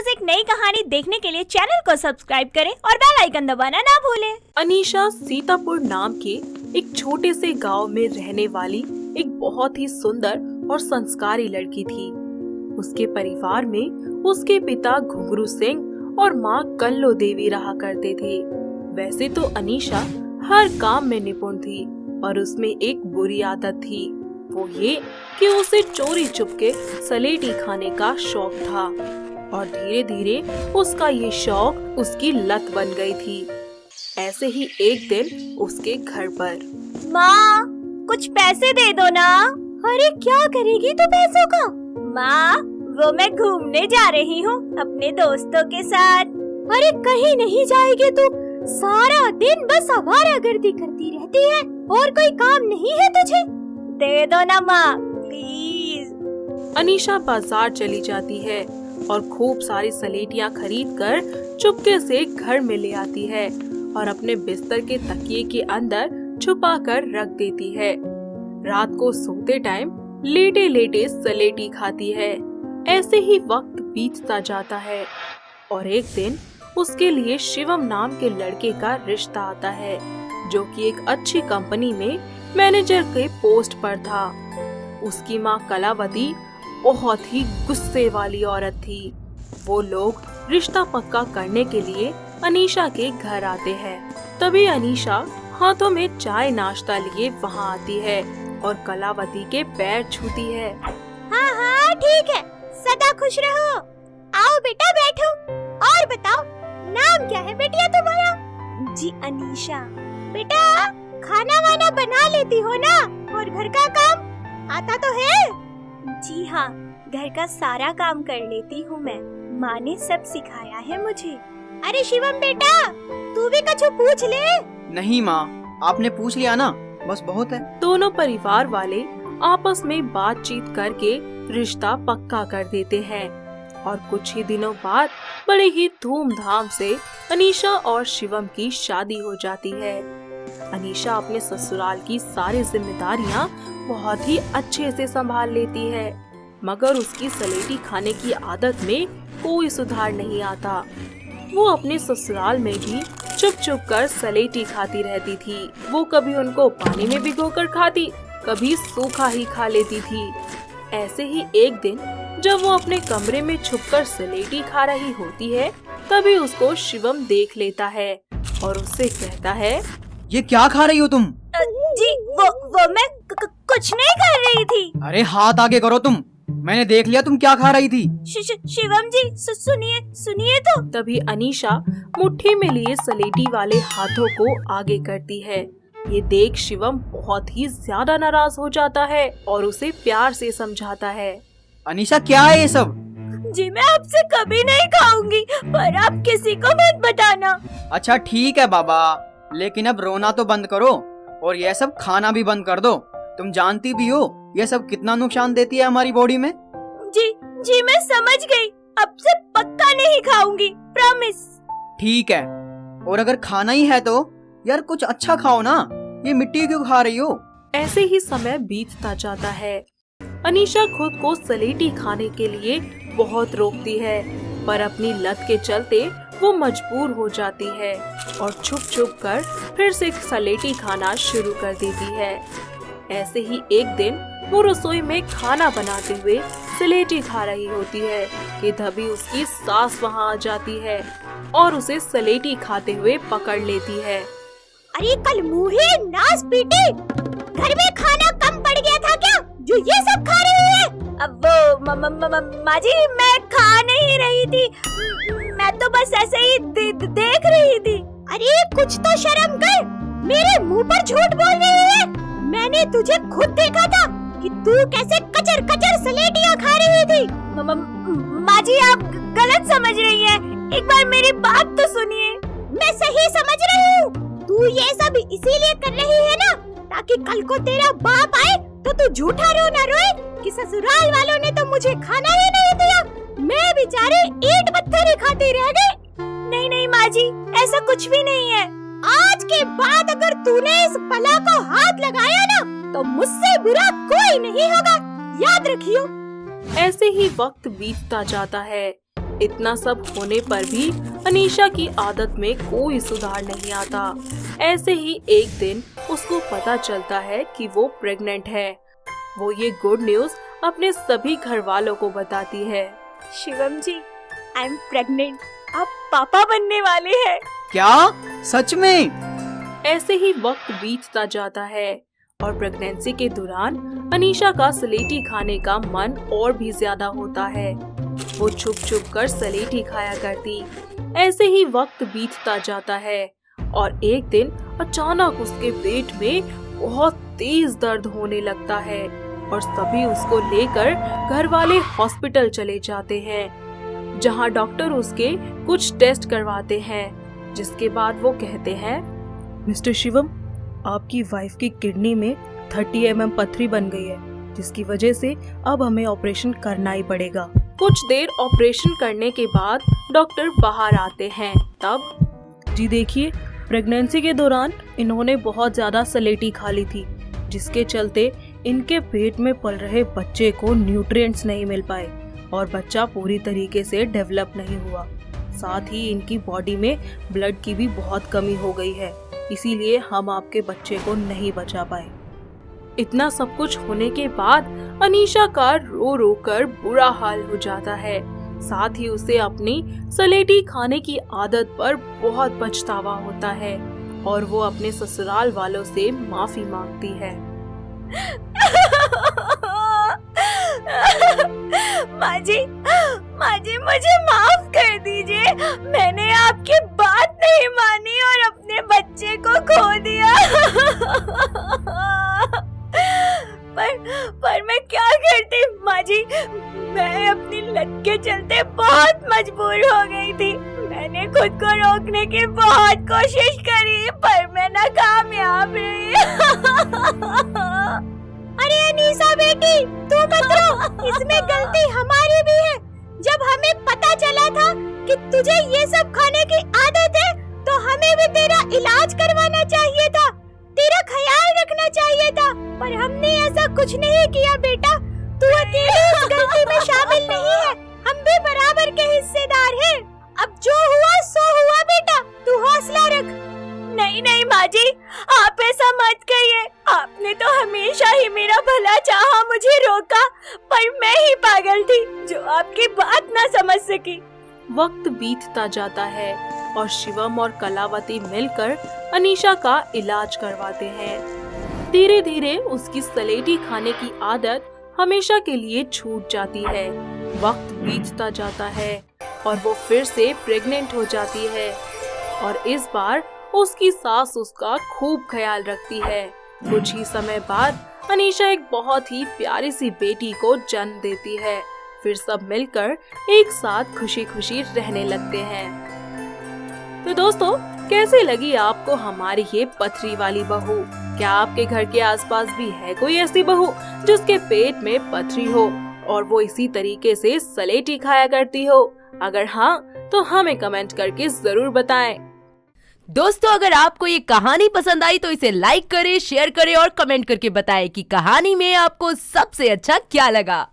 रोज एक नई कहानी देखने के लिए चैनल को सब्सक्राइब करें और बेल आइकन दबाना ना भूलें। अनीशा सीतापुर नाम के एक छोटे से गांव में रहने वाली एक बहुत ही सुंदर और संस्कारी लड़की थी। उसके परिवार में उसके पिता घुंघरू सिंह और माँ कल्लो देवी रहा करते थे। वैसे तो अनीशा हर काम में निपुण थी और उसमें एक बुरी आदत थी, वो ये कि उसे चोरी चुपके सलेटी खाने का शौक था और धीरे धीरे उसका ये शौक उसकी लत बन गई थी। ऐसे ही एक दिन उसके घर पर, माँ कुछ पैसे दे दो ना। अरे क्या करेगी तू पैसों का? माँ वो मैं घूमने जा रही हूँ अपने दोस्तों के साथ। अरे कहीं नहीं जाएगी तू, सारा दिन बस आवारागर्दी करती रहती है और कोई काम नहीं है तुझे? दे दो ना माँ प्लीज। अनीशा बाजार चली जाती है और खूब सारी सलेटियाँ खरीद कर चुपके से घर में ले आती है और अपने बिस्तर के तकिए के अंदर छुपा कर रख देती है। रात को सोते टाइम लेटे लेटे सलेटी खाती है। ऐसे ही वक्त बीतता जाता है और एक दिन उसके लिए शिवम नाम के लड़के का रिश्ता आता है, जो कि एक अच्छी कंपनी में मैनेजर के पोस्ट पर था। उसकी माँ कलावती बहुत ही गुस्से वाली औरत थी। वो लोग रिश्ता पक्का करने के लिए अनीशा के घर आते हैं। तभी अनीशा हाथों में चाय नाश्ता लिए वहाँ आती है और कलावती के पैर छूती है। हाँ हाँ ठीक है, सदा खुश रहो। आओ बेटा बैठो और बताओ नाम क्या है बेटिया तुम्हारा? जी अनीशा। बेटा खाना वाना बना लेती हो ना और घर का काम आता तो है? जी हाँ, घर का सारा काम कर लेती हूँ मैं, माँ ने सब सिखाया है मुझे। अरे शिवम बेटा तू भी कुछ पूछ ले। नहीं माँ, आपने पूछ लिया ना, बस बहुत है। दोनों परिवार वाले आपस में बातचीत करके रिश्ता पक्का कर देते हैं और कुछ ही दिनों बाद बड़े ही धूमधाम से अनीशा और शिवम की शादी हो जाती है। अनीशा अपने ससुराल की सारी जिम्मेदारियां बहुत ही अच्छे से संभाल लेती है, मगर उसकी सलेटी खाने की आदत में कोई सुधार नहीं आता। वो अपने ससुराल में भी चुप चुप कर सलेटी खाती रहती थी। वो कभी उनको पानी में भिगोकर खाती, कभी सूखा ही खा लेती थी। ऐसे ही एक दिन जब वो अपने कमरे में छुपकर सलेटी खा रही होती है, तभी उसको शिवम देख लेता है और उससे कहता है, ये क्या खा रही हो तुम? जी वो मैं कुछ नहीं कर रही थी। अरे हाथ आगे करो तुम, मैंने देख लिया तुम क्या खा रही थी। शिवम जी सुनिए तो। तभी अनीशा मुट्ठी में लिए सलेटी वाले हाथों को आगे करती है। ये देख शिवम बहुत ही ज्यादा नाराज हो जाता है और उसे प्यार से समझाता है। अनीशा क्या है ये सब? जी मैं आपसे कभी नहीं खाऊंगी, पर आप किसी को मत बताना। अच्छा ठीक है बाबा, लेकिन अब रोना तो बंद करो और ये सब खाना भी बंद कर दो। तुम जानती भी हो ये सब कितना नुकसान देती है हमारी बॉडी में। जी मैं समझ गई, अब से पक्का नहीं खाऊंगी, प्रॉमिस। ठीक है, और अगर खाना ही है तो यार कुछ अच्छा खाओ ना, ये मिट्टी क्यों खा रही हो? ऐसे ही समय बीतता जाता है। अनीशा खुद को सलेटी खाने के लिए बहुत रोकती है, पर अपनी लत के चलते वो मजबूर हो जाती है और छुप छुप कर फिर से सलेटी खाना शुरू कर देती है। ऐसे ही एक दिन वो रसोई में खाना बनाते हुए सलेटी खा रही होती है कि तभी उसकी सास वहाँ आ जाती है और उसे सलेटी खाते हुए पकड़ लेती है। अरे कल मुँहे नास पीटी, घर में खाना कम पड़ गया था क्या जो ये सब खा रही है? अब वो माँ जी मैं खा नहीं रही थी, मैं तो बस ऐसे ही देख रही थी। अरे कुछ तो शर्म कर, मेरे मुंह पर झूठ बोल रही है। मैंने तुझे खुद देखा था कि तू कैसे कचर कचर सलेटियाँ खा रही थी। माँ जी आप गलत समझ रही हैं, एक बार मेरी बात तो सुनिए। मैं सही समझ रही हूँ, तू ये सब इसीलिए कर रही है ना ताकि कल को तेरा बाप आए तो तू झूठा रो ना रोए कि ससुराल वालों ने तो मुझे खाना ही नहीं दिया, मैं बेचारे ईंट पत्थर ही खाती रह गई। नहीं माँ जी ऐसा कुछ भी नहीं है। आज के बाद अगर तूने इस बला को हाथ लगाया ना तो मुझसे बुरा कोई नहीं होगा, याद रखियो। ऐसे ही वक्त बीतता जाता है। इतना सब होने पर भी अनीशा की आदत में कोई सुधार नहीं आता। ऐसे ही एक दिन उसको पता चलता है कि वो प्रेग्नेंट है। वो ये गुड न्यूज अपने सभी घर वालों को बताती है। शिवम जी, आई एम प्रेग्नेंट, आप पापा बनने वाले हैं। क्या? सच में? ऐसे ही वक्त बीतता जाता है और प्रेगनेंसी के दौरान अनीशा का सलेटी खाने का मन और भी ज्यादा होता है। वो छुप छुप कर सलेटी खाया करती। ऐसे ही वक्त बीतता जाता है और एक दिन अचानक उसके पेट में बहुत तेज दर्द होने लगता है और सभी उसको लेकर घर वाले हॉस्पिटल चले जाते हैं, जहां डॉक्टर उसके कुछ टेस्ट करवाते हैं, जिसके बाद वो कहते हैं, मिस्टर शिवम, आपकी वाइफ की किडनी में 30 mm पथरी बन गई है, जिसकी वजह से अब हमें ऑपरेशन करना ही पड़ेगा। कुछ देर ऑपरेशन करने के बाद डॉक्टर बाहर आते हैं। तब जी देखिए, प्रेगनेंसी के दौरान इन्होंने बहुत ज्यादा सलेटी खा ली थी, जिसके चलते इनके पेट में पल रहे बच्चे को न्यूट्रिएंट्स नहीं मिल पाए और बच्चा पूरी तरीके से डेवलप नहीं हुआ। साथ ही इनकी बॉडी में ब्लड की भी बहुत कमी हो गई है, इसीलिए हम आपके बच्चे को नहीं बचा पाए। इतना सब कुछ होने के बाद अनीशा का रो रो कर बुरा हाल हो जाता है। साथ ही उसे अपनी सलेटी खाने की आदत पर बहुत पछतावा होता है और वो अपने ससुराल वालों से माफी मांगती है। माँ जी मुझे माफ कर दीजिए, मैंने आपकी बात नहीं मानी और अपने बच्चे को खो दिया। पर मैं क्या करती माँ जी, मैं अपनी लत के चलते बहुत मजबूर हो गई थी। मैंने खुद को रोकने की बहुत कोशिश करी पर मैं नाकामयाब रही। अरे अनीसा बेटी, तू मत रो, इसमें गलती हमारी भी है। जब हमें पता चला था कि तुझे ये सब खाने की आदत है, तो हमें भी तेरा इलाज करवाना चाहिए था, तेरा ख्याल रखना चाहिए था, पर हमने ऐसा कुछ नहीं किया बेटा। तू अकेले इस गलती में शामिल नहीं है, हम भी बराबर के हिस्सेदार हैं। अब जो हुआ सो हुआ बेटा, तू हौसला रख। नहीं माँ जी, आप ऐसा मत कहिए, आपने तो हमेशा ही मेरा भला चाहा, मुझे रोका, पर मैं ही पागल थी जो आपकी बात ना समझ सकी। वक्त बीतता जाता है और शिवम और कलावती मिलकर अनीशा का इलाज करवाते हैं। धीरे धीरे उसकी सलेटी खाने की आदत हमेशा के लिए छूट जाती है। वक्त बीतता जाता है और वो फिर से प्रेग्नेंट हो जाती है और इस बार उसकी सास उसका खूब ख्याल रखती है। कुछ ही समय बाद अनीशा एक बहुत ही प्यारी सी बेटी को जन्म देती है। फिर सब मिलकर एक साथ खुशी खुशी रहने लगते हैं। तो दोस्तों, कैसे लगी आपको हमारी ये पथरी वाली बहू? क्या आपके घर के आसपास भी है कोई ऐसी बहू जिसके पेट में पथरी हो और वो इसी तरीके से सलेटी खाया करती हो? अगर हाँ, तो हमें कमेंट करके जरूर बताएं। दोस्तों, अगर आपको ये कहानी पसंद आई तो इसे लाइक करें, शेयर करें और कमेंट करके बताएं कि कहानी में आपको सबसे अच्छा क्या लगा।